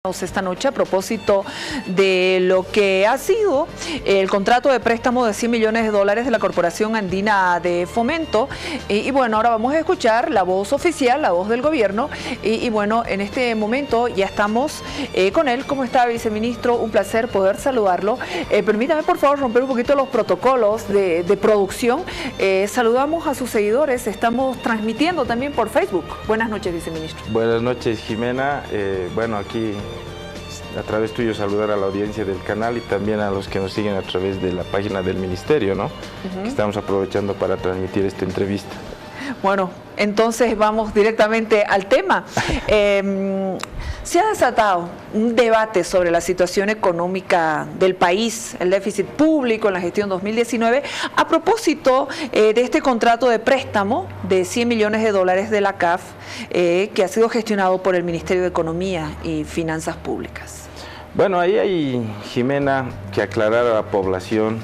esta noche a propósito de lo que ha sido el contrato de préstamo de 100 millones de dólares de la Corporación Andina de Fomento. Y bueno, ahora vamos a escuchar la voz oficial, la voz del gobierno. Y bueno, en este momento ya estamos con él. ¿Cómo está, viceministro? Un placer poder saludarlo. Permítame, por favor, romper un poquito los protocolos de producción. Saludamos a sus seguidores. Estamos transmitiendo también por Facebook. Buenas noches, viceministro. Buenas noches, Jimena. Bueno, aquí a través tuyo saludar a la audiencia del canal y también a los que nos siguen a través de la página del ministerio, ¿no? Que estamos aprovechando para transmitir esta entrevista. Bueno, entonces vamos directamente al tema. Se ha desatado un debate sobre la situación económica del país, el déficit público en la gestión 2019, a propósito de este contrato de préstamo de 100 millones de dólares de la CAF, que ha sido gestionado por el Ministerio de Economía y Finanzas Públicas. Bueno, ahí hay, Jimena, que aclarar a la población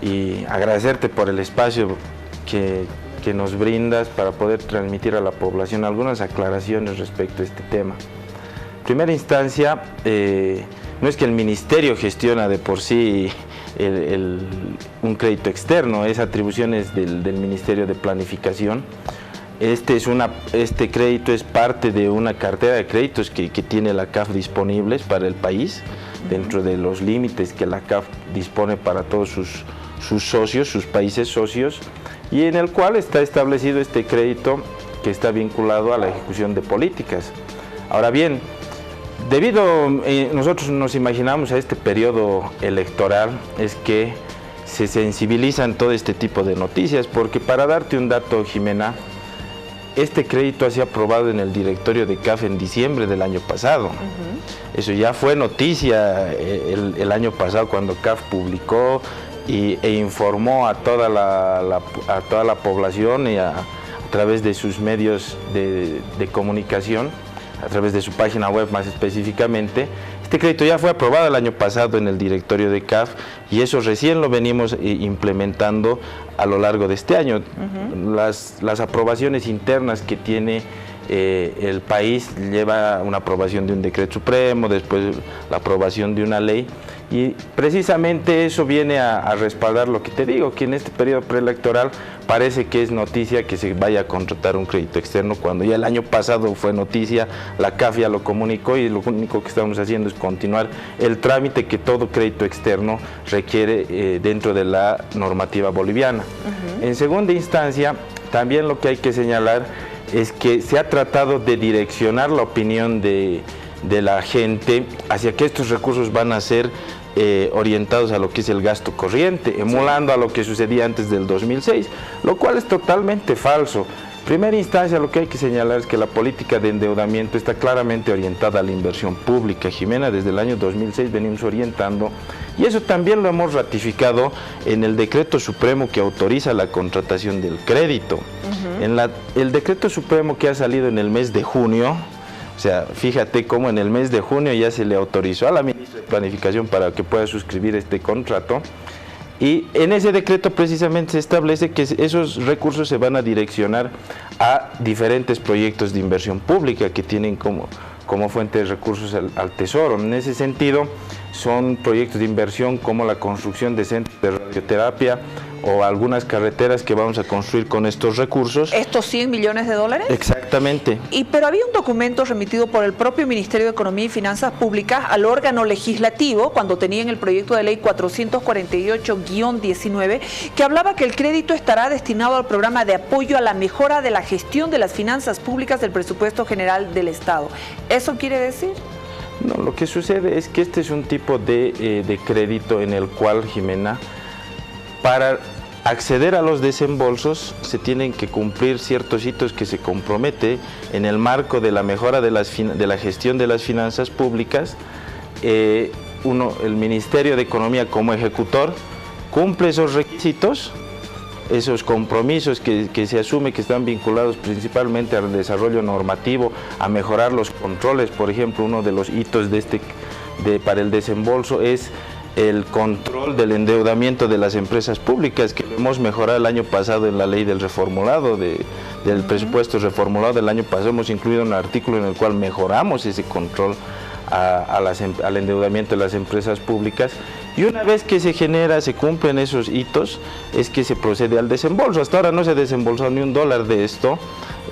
y agradecerte por el espacio que nos brindas para poder transmitir a la población algunas aclaraciones respecto a este tema. En primera instancia, no es que el ministerio gestiona de por sí un crédito externo, es atribuciones del Ministerio de Planificación. Este crédito es parte de una cartera de créditos que tiene la CAF disponibles para el país, dentro de los límites que la CAF dispone para todos sus socios, sus países socios, y en el cual está establecido este crédito que está vinculado a la ejecución de políticas. Ahora bien, nosotros nos imaginamos a este periodo electoral, es que se sensibilizan todo este tipo de noticias, porque para darte un dato, Jimena, este crédito ha sido aprobado en el directorio de CAF en diciembre del año pasado. Eso ya fue noticia el año pasado cuando CAF publicó e informó a toda la población y a través de sus medios de comunicación, a través de su página web más específicamente. Este crédito ya fue aprobado el año pasado en el directorio de CAF y eso recién lo venimos implementando a lo largo de este año. Las aprobaciones internas que tiene el país lleva una aprobación de un decreto supremo, después la aprobación de una ley, y precisamente eso viene a respaldar lo que te digo, que en este periodo preelectoral parece que es noticia que se vaya a contratar un crédito externo, cuando ya el año pasado fue noticia, la CAF ya lo comunicó y lo único que estamos haciendo es continuar el trámite que todo crédito externo requiere dentro de la normativa boliviana. En segunda instancia, también lo que hay que señalar es que se ha tratado de direccionar la opinión de la gente hacia que estos recursos van a ser orientados a lo que es el gasto corriente, emulando a lo que sucedía antes del 2006, lo cual es totalmente falso. En primera instancia, lo que hay que señalar es que la política de endeudamiento está claramente orientada a la inversión pública. Jimena, desde el año 2006 venimos orientando, y eso también lo hemos ratificado en el decreto supremo que autoriza la contratación del crédito. El decreto supremo que ha salido en el mes de junio, o sea, fíjate cómo en el mes de junio ya se le autorizó a la ministra de Planificación para que pueda suscribir este contrato, y en ese decreto precisamente se establece que esos recursos se van a direccionar a diferentes proyectos de inversión pública que tienen como fuente de recursos al Tesoro. En ese sentido, son proyectos de inversión como la construcción de centros de radioterapia o algunas carreteras que vamos a construir con estos recursos. ¿Estos 100 millones de dólares? Exactamente. Pero había un documento remitido por el propio Ministerio de Economía y Finanzas Públicas al órgano legislativo cuando tenían el proyecto de ley 448-19 que hablaba que el crédito estará destinado al programa de apoyo a la mejora de la gestión de las finanzas públicas del presupuesto general del Estado. ¿Eso quiere decir? No, lo que sucede es que este es un tipo de crédito en el cual, Jimena, para acceder a los desembolsos se tienen que cumplir ciertos hitos que se compromete en el marco de la mejora de la gestión de las finanzas públicas. El Ministerio de Economía como ejecutor cumple esos requisitos, esos compromisos que se asume que están vinculados principalmente al desarrollo normativo, a mejorar los controles. Por ejemplo, uno de los hitos para el desembolso es el control del endeudamiento de las empresas públicas, que lo hemos mejorado el año pasado en la ley del reformulado, del presupuesto reformulado del año pasado. Hemos incluido un artículo en el cual mejoramos ese control al endeudamiento de las empresas públicas, y una vez que se cumplen esos hitos, es que se procede al desembolso. Hasta ahora no se ha desembolsado ni $1 de esto,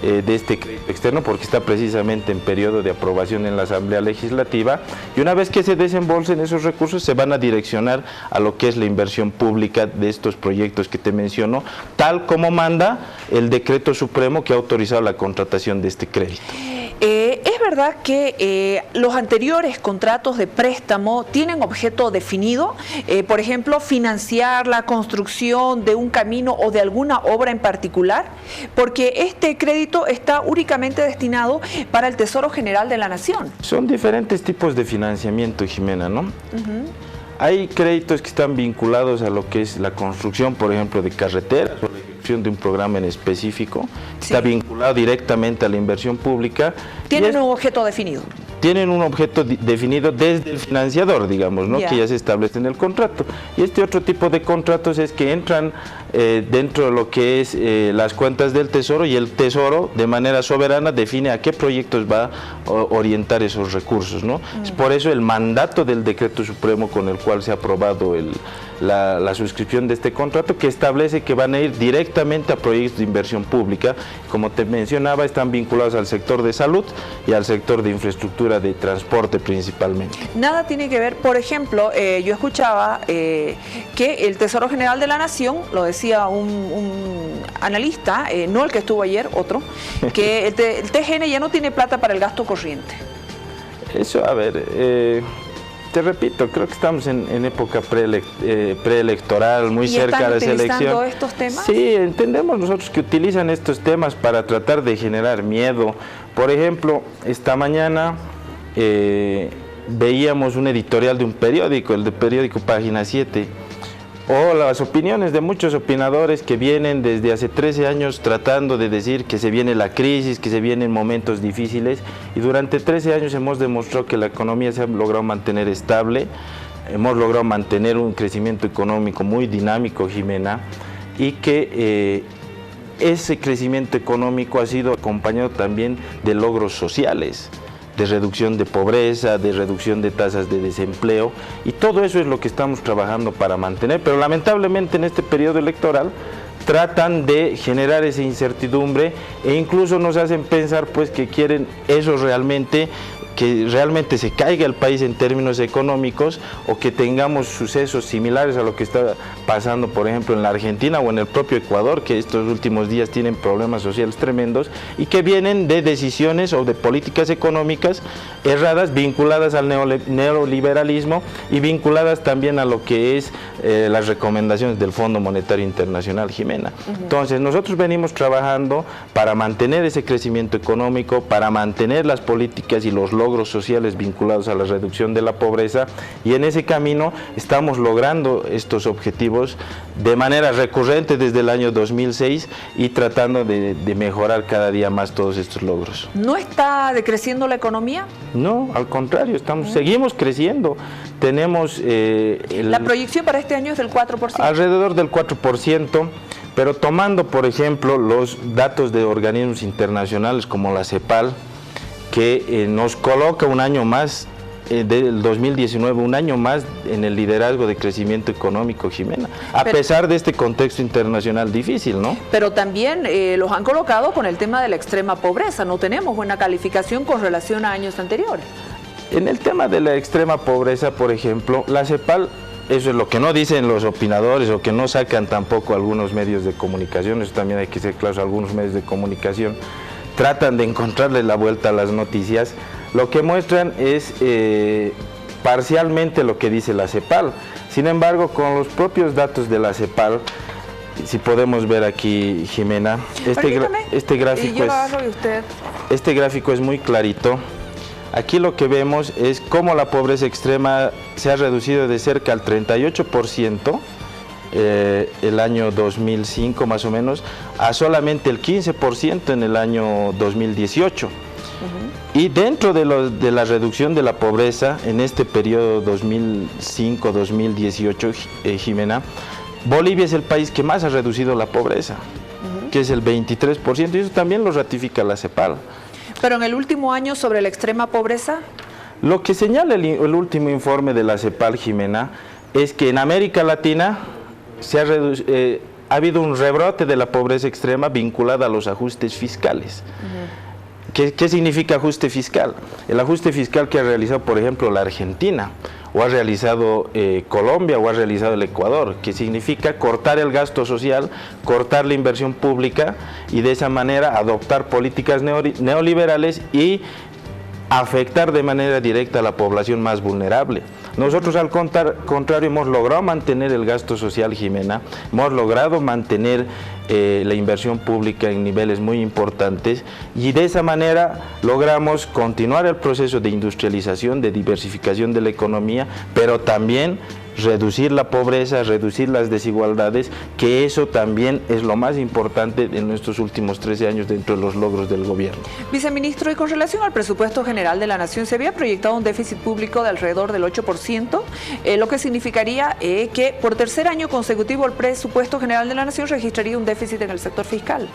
de este crédito externo, porque está precisamente en periodo de aprobación en la Asamblea Legislativa, y una vez que se desembolsen esos recursos se van a direccionar a lo que es la inversión pública de estos proyectos que te menciono, tal como manda el decreto supremo que ha autorizado la contratación de este crédito. ¿Es verdad que los anteriores contratos de préstamo tienen objeto definido? Por ejemplo, financiar la construcción de un camino o de alguna obra en particular, porque este crédito está únicamente destinado para el Tesoro General de la Nación. Son diferentes tipos de financiamiento, Jimena, ¿no? Hay créditos que están vinculados a lo que es la construcción, por ejemplo, de carreteras o la ejecución de un programa en específico. Sí. Está vinculado directamente a la inversión pública. ¿Tienen un objeto definido? Tienen un objeto definido desde el financiador, digamos, ¿no? Que ya se establece en el contrato. Y este otro tipo de contratos es que entran dentro de lo que es las cuentas del Tesoro, y el Tesoro de manera soberana define a qué proyectos va a orientar esos recursos, ¿no? Es por eso el mandato del decreto supremo con el cual se ha aprobado la suscripción de este contrato, que establece que van a ir directamente a proyectos de inversión pública. Como te mencionaba, están vinculados al sector de salud y al sector de infraestructura de transporte principalmente. Nada tiene que ver, por ejemplo, yo escuchaba que el Tesoro General de la Nación, lo decía un analista, no el que estuvo ayer, otro, que el TGN ya no tiene plata para el gasto corriente. Eso, a ver, te repito, creo que estamos en época preelectoral, muy cerca de las elecciones. ¿Y están utilizando estos temas? Sí, entendemos nosotros que utilizan estos temas para tratar de generar miedo. Por ejemplo, esta mañana veíamos un editorial de un periódico, el de periódico Página 7, o las opiniones de muchos opinadores que vienen desde hace 13 años tratando de decir que se viene la crisis, que se vienen momentos difíciles, y durante 13 años hemos demostrado que la economía se ha logrado mantener estable, hemos logrado mantener un crecimiento económico muy dinámico, Jimena, y que ese crecimiento económico ha sido acompañado también de logros sociales, de reducción de pobreza, de reducción de tasas de desempleo, y todo eso es lo que estamos trabajando para mantener, pero lamentablemente en este periodo electoral tratan de generar esa incertidumbre e incluso nos hacen pensar pues que quieren eso realmente, que realmente se caiga el país en términos económicos, o que tengamos sucesos similares a lo que está pasando, por ejemplo, en la Argentina o en el propio Ecuador, que estos últimos días tienen problemas sociales tremendos y que vienen de decisiones o de políticas económicas erradas vinculadas al neoliberalismo y vinculadas también a lo que es las recomendaciones del Fondo Monetario Internacional, Jimena. Entonces, nosotros venimos trabajando para mantener ese crecimiento económico, para mantener las políticas y los logros sociales vinculados a la reducción de la pobreza, y en ese camino estamos logrando estos objetivos de manera recurrente desde el año 2006 y tratando de mejorar cada día más todos estos logros. ¿No está decreciendo la economía? No, al contrario, seguimos creciendo. Tenemos la proyección para este año es del 4%. Alrededor del 4%, pero tomando, por ejemplo, los datos de organismos internacionales como la CEPAL, que nos coloca un año más, del 2019, un año más en el liderazgo de crecimiento económico, Jimena, a pesar de este contexto internacional difícil, ¿no? Pero también los han colocado con el tema de la extrema pobreza, no tenemos buena calificación con relación a años anteriores. En el tema de la extrema pobreza, por ejemplo, la CEPAL, eso es lo que no dicen los opinadores o que no sacan tampoco algunos medios de comunicación, eso también hay que ser claros, algunos medios de comunicación tratan de encontrarle la vuelta a las noticias. Lo que muestran es parcialmente lo que dice la CEPAL. Sin embargo, con los propios datos de la CEPAL, si podemos ver aquí, Jimena, este gráfico es muy clarito. Aquí lo que vemos es cómo la pobreza extrema se ha reducido de cerca al 38%, el año 2005 más o menos, a solamente el 15% en el año 2018. Y dentro de la reducción de la pobreza en este periodo 2005-2018, Jimena, Bolivia es el país que más ha reducido la pobreza, que es el 23%, y eso también lo ratifica la CEPAL. Pero en el último año, sobre la extrema pobreza, Lo que señala el último informe de la CEPAL, Jimena, es que en América Latina ha habido un rebrote de la pobreza extrema vinculada a los ajustes fiscales. ¿Qué significa ajuste fiscal? El ajuste fiscal que ha realizado, por ejemplo, la Argentina, o ha realizado Colombia, o ha realizado el Ecuador, que significa cortar el gasto social, cortar la inversión pública y de esa manera adoptar políticas neoliberales y afectar de manera directa a la población más vulnerable. Nosotros, al contrario, hemos logrado mantener el gasto social, Jimena, hemos logrado mantener la inversión pública en niveles muy importantes y de esa manera logramos continuar el proceso de industrialización, de diversificación de la economía, pero también reducir la pobreza, reducir las desigualdades, que eso también es lo más importante en nuestros últimos 13 años dentro de los logros del gobierno. Viceministro, y con relación al presupuesto general de la Nación, se había proyectado un déficit público de alrededor del 8%, lo que significaría que por tercer año consecutivo el presupuesto general de la Nación registraría un déficit en el sector fiscal.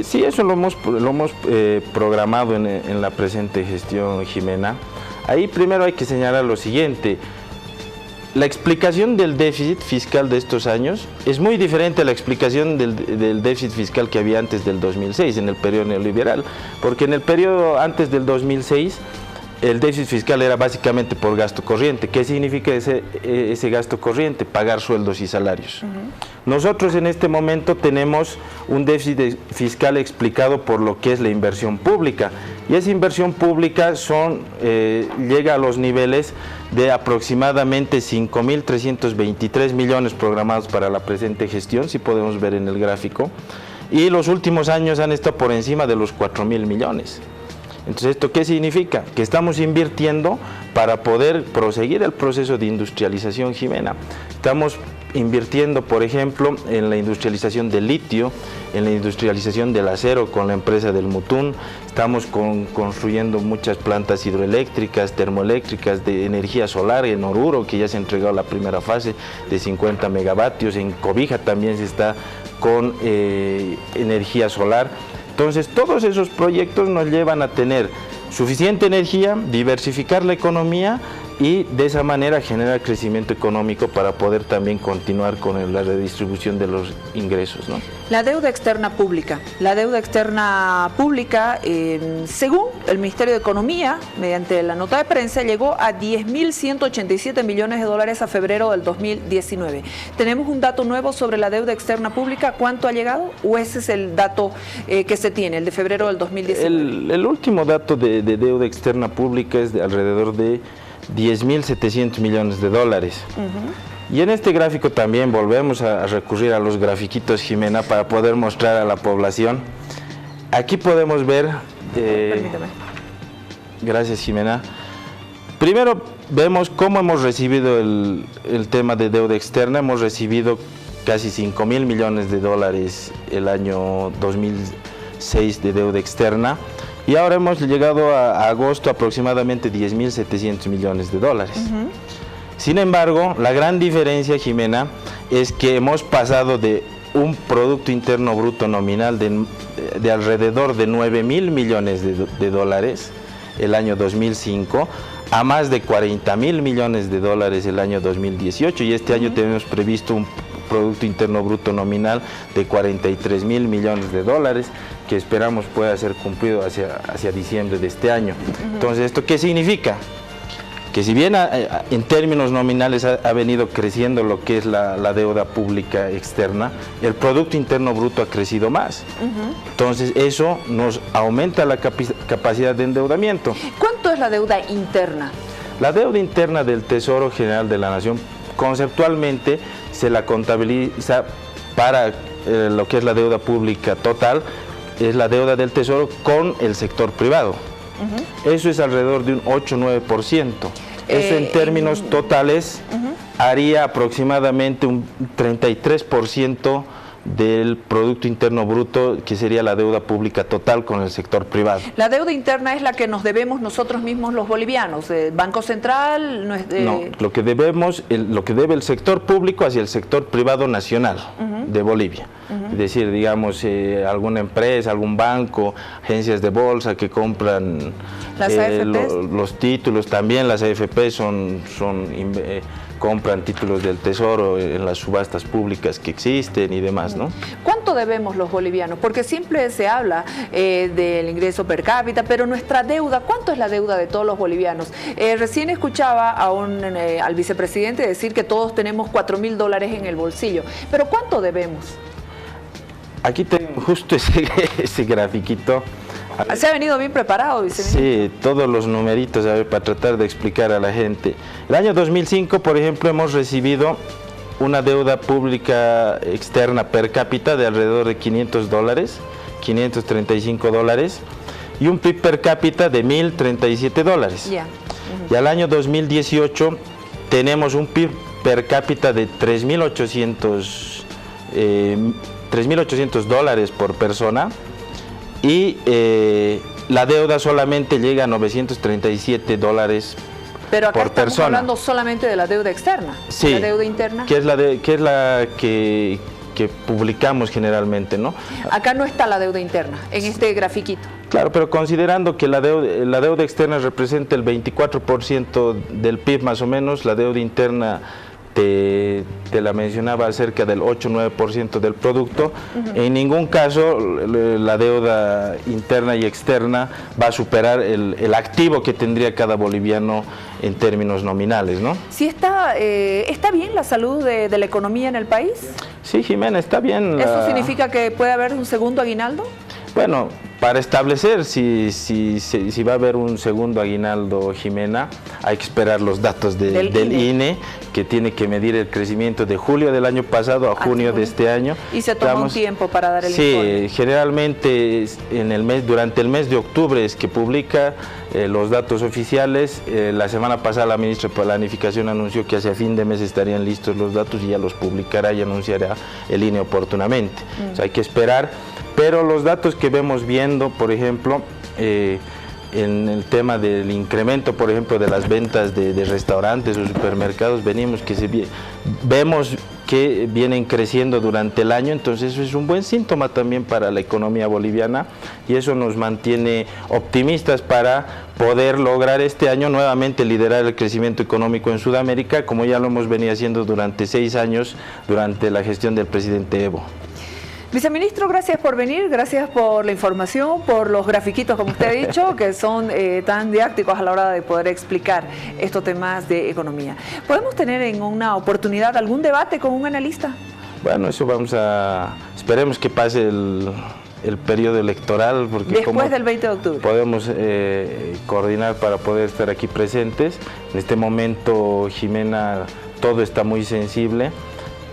Sí, eso lo hemos programado en la presente gestión, Jimena. Ahí primero hay que señalar lo siguiente. La explicación del déficit fiscal de estos años es muy diferente a la explicación del déficit fiscal que había antes del 2006, en el periodo neoliberal, porque en el periodo antes del 2006 el déficit fiscal era básicamente por gasto corriente. ¿Qué significa ese gasto corriente? Pagar sueldos y salarios. Nosotros en este momento tenemos un déficit fiscal explicado por lo que es la inversión pública, y esa inversión pública llega a los niveles de aproximadamente 5.323 millones programados para la presente gestión, si podemos ver en el gráfico, y los últimos años han estado por encima de los 4.000 millones. Entonces, ¿esto qué significa? Que estamos invirtiendo para poder proseguir el proceso de industrialización, Jimena. Estamos invirtiendo, por ejemplo, en la industrialización del litio, en la industrialización del acero con la empresa del Mutún. Estamos construyendo muchas plantas hidroeléctricas, termoeléctricas, de energía solar en Oruro, que ya se ha entregado la primera fase de 50 megavatios. En Cobija también se está con energía solar. Entonces, todos esos proyectos nos llevan a tener suficiente energía, diversificar la economía y de esa manera generar crecimiento económico para poder también continuar con la redistribución de los ingresos, ¿no? La deuda externa pública. La deuda externa pública, según el Ministerio de Economía, mediante la nota de prensa, llegó a 10.187 millones de dólares a febrero del 2019. ¿Tenemos un dato nuevo sobre la deuda externa pública? ¿Cuánto ha llegado? ¿O ese es el dato que se tiene, el de febrero del 2019? El último dato de deuda externa pública es de alrededor de 10.700 millones de dólares. Y en este gráfico también volvemos a recurrir a los grafiquitos, Jimena, para poder mostrar a la población. Aquí podemos ver... Permítame. Gracias, Jimena. Primero vemos cómo hemos recibido el tema de deuda externa. Hemos recibido casi 5.000 millones de dólares el año 2006 de deuda externa. Y ahora hemos llegado a agosto aproximadamente 10.700 millones de dólares. Sin embargo, la gran diferencia, Jimena, es que hemos pasado de un Producto Interno Bruto nominal de alrededor de 9.000 millones de dólares el año 2005 a más de 40.000 millones de dólares el año 2018, y este año tenemos previsto un Producto Interno Bruto nominal de 43.000 millones de dólares, que esperamos pueda ser cumplido hacia diciembre de este año. Entonces, ¿esto qué significa? Que si bien en términos nominales ha venido creciendo lo que es la deuda pública externa, el Producto Interno Bruto ha crecido más. Entonces, eso nos aumenta la capacidad de endeudamiento. ¿Cuánto es la deuda interna? La deuda interna del Tesoro General de la Nación, conceptualmente, se la contabiliza para lo que es la deuda pública total, es la deuda del Tesoro con el sector privado. Eso es alrededor de un 8-9%. Eso en términos totales haría aproximadamente un 33% del Producto Interno Bruto, que sería la deuda pública total con el sector privado. La deuda interna es la que nos debemos nosotros mismos los bolivianos. ¿El Banco Central no es de...? No, lo que debe el sector público hacia el sector privado nacional. de Bolivia. Es decir, digamos, alguna empresa, algún banco, agencias de bolsa que compran los títulos, también las AFP compran títulos del Tesoro en las subastas públicas que existen y demás, ¿no? ¿Cuánto debemos los bolivianos? Porque siempre se habla del ingreso per cápita, pero nuestra deuda, ¿cuánto es la deuda de todos los bolivianos? Recién escuchaba al vicepresidente decir que todos tenemos $4.000 en el bolsillo, pero ¿cuánto debemos? Aquí tengo justo ese grafiquito. Se ha venido bien preparado, viceministro. Sí, todos los numeritos, a ver, para tratar de explicar a la gente. El año 2005, por ejemplo, hemos recibido una deuda pública externa per cápita de alrededor de $500, $535, y un PIB per cápita de $1.037. Yeah. Y al año 2018 tenemos un PIB per cápita de $3.800 por persona, y la deuda solamente llega a $937 pero acá por estamos persona. Hablando solamente de la deuda externa, sí, la deuda interna. Que es la que publicamos generalmente, ¿no? Acá no está la deuda interna, en este grafiquito. Claro, pero considerando que la deuda externa representa el 24% del PIB más o menos, la deuda interna te la mencionaba cerca del 8-9% del producto. En ningún caso la deuda interna y externa va a superar el activo que tendría cada boliviano en términos nominales, ¿no? ¿Sí está bien la salud de la economía en el país? Sí, Jimena, está bien. ¿Eso significa que puede haber un segundo aguinaldo? Bueno, para establecer si va a haber un segundo aguinaldo, Jimena, hay que esperar los datos del INE, que tiene que medir el crecimiento de julio del año pasado a junio de este año. Y se toma un tiempo para dar el informe. Sí, generalmente durante el mes de octubre es que publica los datos oficiales. La semana pasada la ministra de Planificación anunció que hacia fin de mes estarían listos los datos y ya los publicará y anunciará el INE oportunamente. O sea, hay que esperar. Pero los datos que vemos viendo, por ejemplo, en el tema del incremento, por ejemplo, de las ventas de restaurantes o supermercados, vemos que vienen creciendo durante el año, entonces eso es un buen síntoma también para la economía boliviana, y eso nos mantiene optimistas para poder lograr este año nuevamente liderar el crecimiento económico en Sudamérica, como ya lo hemos venido haciendo durante 6 años, durante la gestión del presidente Evo. Viceministro, gracias por venir, gracias por la información, por los grafiquitos, como usted ha dicho, que son tan didácticos a la hora de poder explicar estos temas de economía. ¿Podemos tener en una oportunidad algún debate con un analista? Bueno, eso esperemos que pase el periodo electoral, porque después del 20 de octubre podemos coordinar para poder estar aquí presentes. En este momento, Jimena, todo está muy sensible.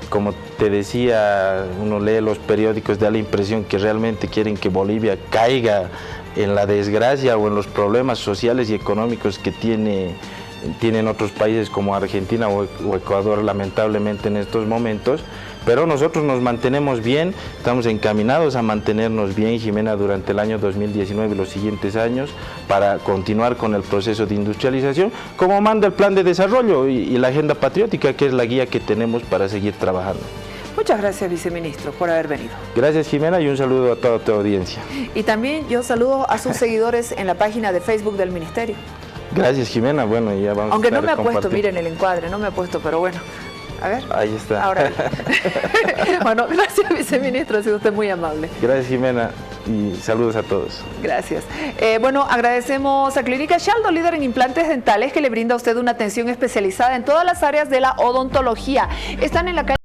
Como te decía, uno lee los periódicos, da la impresión que realmente quieren que Bolivia caiga en la desgracia o en los problemas sociales y económicos que tienen otros países como Argentina o Ecuador, lamentablemente en estos momentos. Pero nosotros nos mantenemos bien, estamos encaminados a mantenernos bien, Jimena, durante el año 2019 y los siguientes años, para continuar con el proceso de industrialización, como manda el plan de desarrollo y la agenda patriótica, que es la guía que tenemos para seguir trabajando. Muchas gracias, viceministro, por haber venido. Gracias, Jimena, y un saludo a toda tu audiencia. Y también yo saludo a sus seguidores en la página de Facebook del Ministerio. Gracias, Jimena, bueno, ya vamos Aunque a estar no me ha puesto, compartiendo. miren el encuadre, no me ha puesto, pero bueno. A ver. Ahí está. Ahora. Bueno, gracias, viceministro, ha sido usted muy amable. Gracias, Jimena, y saludos a todos. Gracias. Bueno, agradecemos a Clínica Shaldo, líder en implantes dentales, que le brinda a usted una atención especializada en todas las áreas de la odontología. Están en la calle